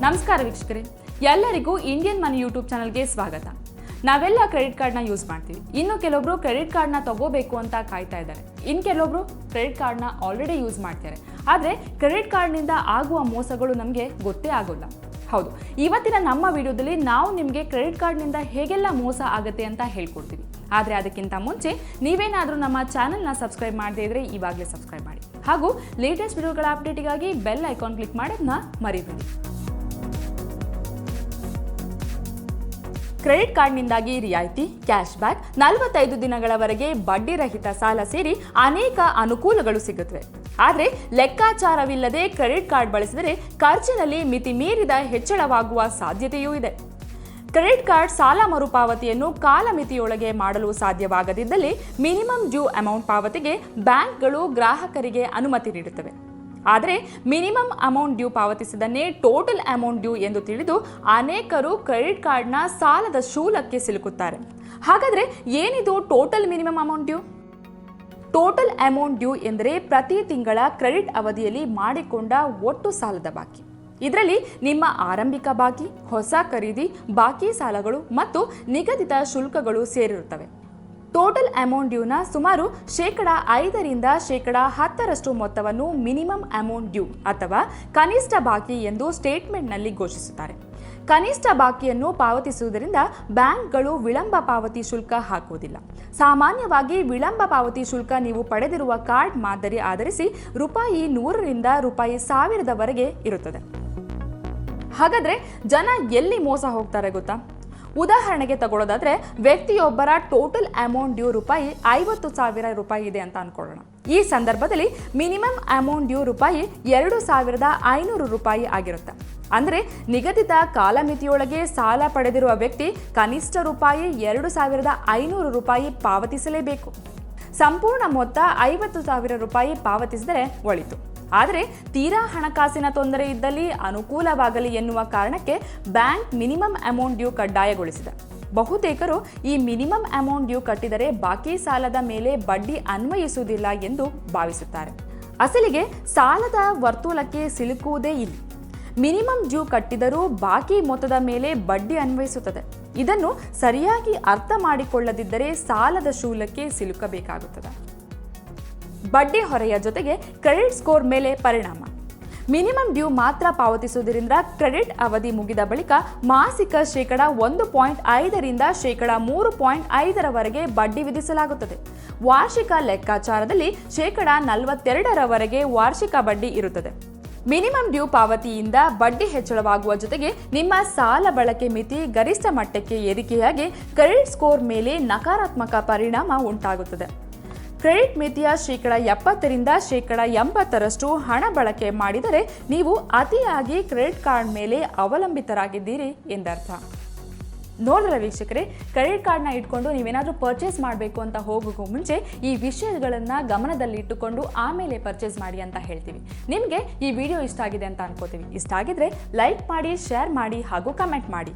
ನಮಸ್ಕಾರ ವೀಕ್ಷಕರೇ, ಎಲ್ಲರಿಗೂ ಇಂಡಿಯನ್ ಮನಿ ಯೂಟ್ಯೂಬ್ ಚಾನಲ್ಗೆ ಸ್ವಾಗತ. ನಾವೆಲ್ಲ ಕ್ರೆಡಿಟ್ ಕಾರ್ಡ್ನ ಯೂಸ್ ಮಾಡ್ತೀವಿ. ಇನ್ನು ಕೆಲವೊಬ್ರು ಕ್ರೆಡಿಟ್ ಕಾರ್ಡ್ನ ತಗೋಬೇಕು ಅಂತ ಕಾಯ್ತಾ ಇದ್ದಾರೆ. ಇನ್ನು ಕೆಲವೊಬ್ರು ಕ್ರೆಡಿಟ್ ಕಾರ್ಡ್ನ ಆಲ್ರೆಡಿ ಯೂಸ್ ಮಾಡ್ತಾರೆ. ಆದರೆ ಕ್ರೆಡಿಟ್ ಕಾರ್ಡ್ನಿಂದ ಆಗುವ ಮೋಸಗಳು ನಮಗೆ ಗೊತ್ತೇ ಆಗೋಲ್ಲ. ಹೌದು, ಇವತ್ತಿನ ನಮ್ಮ ವಿಡಿಯೋದಲ್ಲಿ ನಾವು ನಿಮಗೆ ಕ್ರೆಡಿಟ್ ಕಾರ್ಡ್ನಿಂದ ಹೇಗೆಲ್ಲ ಮೋಸ ಆಗುತ್ತೆ ಅಂತ ಹೇಳ್ಕೊಡ್ತೀವಿ. ಆದರೆ ಅದಕ್ಕಿಂತ ಮುಂಚೆ ನೀವೇನಾದರೂ ನಮ್ಮ ಚಾನಲ್ನ ಸಬ್ಸ್ಕ್ರೈಬ್ ಮಾಡದೇ ಇದ್ರೆ ಇವಾಗಲೇ ಸಬ್ಸ್ಕ್ರೈಬ್ ಮಾಡಿ. ಹಾಗೂ ಲೇಟೆಸ್ಟ್ ವಿಡಿಯೋಗಳ ಅಪ್ಡೇಟಿಗಾಗಿ ಬೆಲ್ ಐಕಾನ್ ಕ್ಲಿಕ್ ಮಾಡೋದನ್ನ ಮರಿಬೇಡಿ. ಕ್ರೆಡಿಟ್ ಕಾರ್ಡ್ನಿಂದಾಗಿ ರಿಯಾಯಿತಿ, ಕ್ಯಾಶ್ ಬ್ಯಾಕ್, 45 ದಿನಗಳವರೆಗೆ ಬಡ್ಡಿ ರಹಿತ ಸಾಲ ಸೇರಿ ಅನೇಕ ಅನುಕೂಲಗಳು ಸಿಗುತ್ತವೆ. ಆದರೆ ಲೆಕ್ಕಾಚಾರವಿಲ್ಲದೆ ಕ್ರೆಡಿಟ್ ಕಾರ್ಡ್ ಬಳಸಿದರೆ ಖರ್ಚಿನಲ್ಲಿ ಮಿತಿ ಮೀರಿದ ಹೆಚ್ಚಳವಾಗುವ ಸಾಧ್ಯತೆಯೂ ಇದೆ. ಕ್ರೆಡಿಟ್ ಕಾರ್ಡ್ ಸಾಲ ಮರುಪಾವತಿಯನ್ನು ಕಾಲಮಿತಿಯೊಳಗೆ ಮಾಡಲು ಸಾಧ್ಯವಾಗದಿದ್ದಲ್ಲಿ ಮಿನಿಮಮ್ ಡ್ಯೂ ಅಮೌಂಟ್ ಪಾವತಿಗೆ ಬ್ಯಾಂಕ್ಗಳು ಗ್ರಾಹಕರಿಗೆ ಅನುಮತಿ ನೀಡುತ್ತವೆ. ಆದರೆ ಮಿನಿಮಮ್ ಅಮೌಂಟ್ ಡ್ಯೂ ಪಾವತಿಸಿದನ್ನೇ ಟೋಟಲ್ ಅಮೌಂಟ್ ಡ್ಯೂ ಎಂದು ತಿಳಿದು ಅನೇಕರು ಕ್ರೆಡಿಟ್ ಕಾರ್ಡ್ನ ಸಾಲದ ಶೂಲಕ್ಕೆ ಸಿಲುಕುತ್ತಾರೆ. ಹಾಗಾದರೆ ಏನಿದು total minimum amount due? Total amount due ಎಂದರೆ ಪ್ರತಿ ತಿಂಗಳ ಕ್ರೆಡಿಟ್ ಅವಧಿಯಲ್ಲಿ ಮಾಡಿಕೊಂಡ ಒಟ್ಟು ಸಾಲದ ಬಾಕಿ. ಇದರಲ್ಲಿ ನಿಮ್ಮ ಆರಂಭಿಕ ಬಾಕಿ, ಹೊಸ ಖರೀದಿ, ಬಾಕಿ ಸಾಲಗಳು ಮತ್ತು ನಿಗದಿತ ಶುಲ್ಕಗಳು ಸೇರಿರುತ್ತವೆ. ಟೋಟಲ್ ಅಮೌಂಟ್ ಡ್ಯೂನ ಸುಮಾರು 5% 10% ಮೊತ್ತವನ್ನು ಮಿನಿಮಮ್ ಅಮೌಂಟ್ ಡ್ಯೂ ಅಥವಾ ಕನಿಷ್ಠ ಬಾಕಿ ಎಂದು ಸ್ಟೇಟ್ಮೆಂಟ್ನಲ್ಲಿ ಘೋಷಿಸುತ್ತಾರೆ. ಕನಿಷ್ಠ ಬಾಕಿಯನ್ನು ಪಾವತಿಸುವುದರಿಂದ ಬ್ಯಾಂಕ್ಗಳು ವಿಳಂಬ ಪಾವತಿ ಶುಲ್ಕ ಹಾಕುವುದಿಲ್ಲ. ಸಾಮಾನ್ಯವಾಗಿ ವಿಳಂಬ ಪಾವತಿ ಶುಲ್ಕ ನೀವು ಪಡೆದಿರುವ ಕಾರ್ಡ್ ಮಾದರಿ ಆಧರಿಸಿ ₹100ರಿಂದ ₹1000ವರೆಗೆ ಇರುತ್ತದೆ. ಹಾಗಾದರೆ ಜನ ಎಲ್ಲಿ ಮೋಸ ಹೋಗ್ತಾರೆ ಗೊತ್ತಾ? ಉದಾಹರಣೆಗೆ ತಗೊಳ್ಳೋದಾದ್ರೆ, ವ್ಯಕ್ತಿಯೊಬ್ಬರ ಟೋಟಲ್ ಅಮೌಂಟ್ ಡ್ಯೂ ₹50,000 ಇದೆ ಅಂತ ಅನ್ಕೊಳ್ಳೋಣ. ಈ ಸಂದರ್ಭದಲ್ಲಿ ಮಿನಿಮಮ್ ಅಮೌಂಟ್ ಡ್ಯೂ ₹2,500 ಆಗಿರುತ್ತೆ. ಅಂದರೆ ನಿಗದಿತ ಕಾಲಮಿತಿಯೊಳಗೆ ಸಾಲ ಪಡೆದಿರುವ ವ್ಯಕ್ತಿ ಕನಿಷ್ಠ ₹2,500 ಪಾವತಿಸಲೇಬೇಕು. ಸಂಪೂರ್ಣ ಮೊತ್ತ ₹50,000 ಪಾವತಿಸಿದರೆ ಒಳಿತು. ಆದರೆ ತೀರಾ ಹಣಕಾಸಿನ ತೊಂದರೆ ಇದ್ದಲ್ಲಿ ಅನುಕೂಲವಾಗಲಿ ಎನ್ನುವ ಕಾರಣಕ್ಕೆ ಬ್ಯಾಂಕ್ ಮಿನಿಮಮ್ ಅಮೌಂಟ್ ಡ್ಯೂ ಕಡ್ಡಾಯಗೊಳಿಸಿದೆ. ಬಹುತೇಕರು ಈ ಮಿನಿಮಮ್ ಅಮೌಂಟ್ ಡ್ಯೂ ಕಟ್ಟಿದರೆ ಬಾಕಿ ಸಾಲದ ಮೇಲೆ ಬಡ್ಡಿ ಅನ್ವಯಿಸುವುದಿಲ್ಲ ಎಂದು ಭಾವಿಸುತ್ತಾರೆ. ಅಸಲಿಗೆ ಸಾಲದ ವರ್ತೂಲಕ್ಕೆ ಸಿಲುಕುವುದೇ ಇಲ್ಲಿ. ಮಿನಿಮಮ್ ಡ್ಯೂ ಕಟ್ಟಿದರೂ ಬಾಕಿ ಮೊತ್ತದ ಮೇಲೆ ಬಡ್ಡಿ ಅನ್ವಯಿಸುತ್ತದೆ. ಇದನ್ನು ಸರಿಯಾಗಿ ಅರ್ಥ ಮಾಡಿಕೊಳ್ಳದಿದ್ದರೆ ಸಾಲದ ಶೂಲಕ್ಕೆ ಸಿಲುಕಬೇಕಾಗುತ್ತದೆ. ಬಡ್ಡಿ ಹೊರೆಯ ಜೊತೆಗೆ ಕ್ರೆಡಿಟ್ ಸ್ಕೋರ್ ಮೇಲೆ ಪರಿಣಾಮ. ಮಿನಿಮಮ್ ಡ್ಯೂ ಮಾತ್ರ ಪಾವತಿಸುವುದರಿಂದ ಕ್ರೆಡಿಟ್ ಅವಧಿ ಮುಗಿದ ಬಳಿಕ ಮಾಸಿಕ 1.5% -3.5% ಬಡ್ಡಿ ವಿಧಿಸಲಾಗುತ್ತದೆ. ವಾರ್ಷಿಕ ಲೆಕ್ಕಾಚಾರದಲ್ಲಿ 42% ವಾರ್ಷಿಕ ಬಡ್ಡಿ ಇರುತ್ತದೆ. ಮಿನಿಮಮ್ ಡ್ಯೂ ಪಾವತಿಯಿಂದ ಬಡ್ಡಿ ಹೆಚ್ಚಳವಾಗುವ ಜೊತೆಗೆ ನಿಮ್ಮ ಸಾಲ ಬಳಕೆ ಮಿತಿ ಗರಿಷ್ಠ ಮಟ್ಟಕ್ಕೆ ಏರಿಕೆಯಾಗಿ ಕ್ರೆಡಿಟ್ ಸ್ಕೋರ್ ಮೇಲೆ ನಕಾರಾತ್ಮಕ ಪರಿಣಾಮ ಉಂಟಾಗುತ್ತದೆ. ಕ್ರೆಡಿಟ್ ಮಿತಿಯ 70% 80% ಹಣ ಬಳಕೆ ಮಾಡಿದರೆ ನೀವು ಅತಿಯಾಗಿ ಕ್ರೆಡಿಟ್ ಕಾರ್ಡ್ ಮೇಲೆ ಅವಲಂಬಿತರಾಗಿದ್ದೀರಿ ಎಂದರ್ಥ. ನೋಡಿದ್ರೆ ವೀಕ್ಷಕರೇ, ಕ್ರೆಡಿಟ್ ಕಾರ್ಡ್ನ ಇಟ್ಕೊಂಡು ನೀವೇನಾದರೂ ಪರ್ಚೇಸ್ ಮಾಡಬೇಕು ಅಂತ ಹೋಗೋಕ್ಕೂ ಮುಂಚೆ ಈ ವಿಷಯಗಳನ್ನು ಗಮನದಲ್ಲಿ ಇಟ್ಟುಕೊಂಡು ಆಮೇಲೆ ಪರ್ಚೇಸ್ ಮಾಡಿ ಅಂತ ಹೇಳ್ತೀವಿ. ನಿಮಗೆ ಈ ವಿಡಿಯೋ ಇಷ್ಟ ಆಗಿದೆ ಅಂತ ಅನ್ಕೋತೀವಿ. ಇಷ್ಟ ಆಗಿದ್ರೆ ಲೈಕ್ ಮಾಡಿ, ಶೇರ್ ಮಾಡಿ ಹಾಗೂ ಕಮೆಂಟ್ ಮಾಡಿ.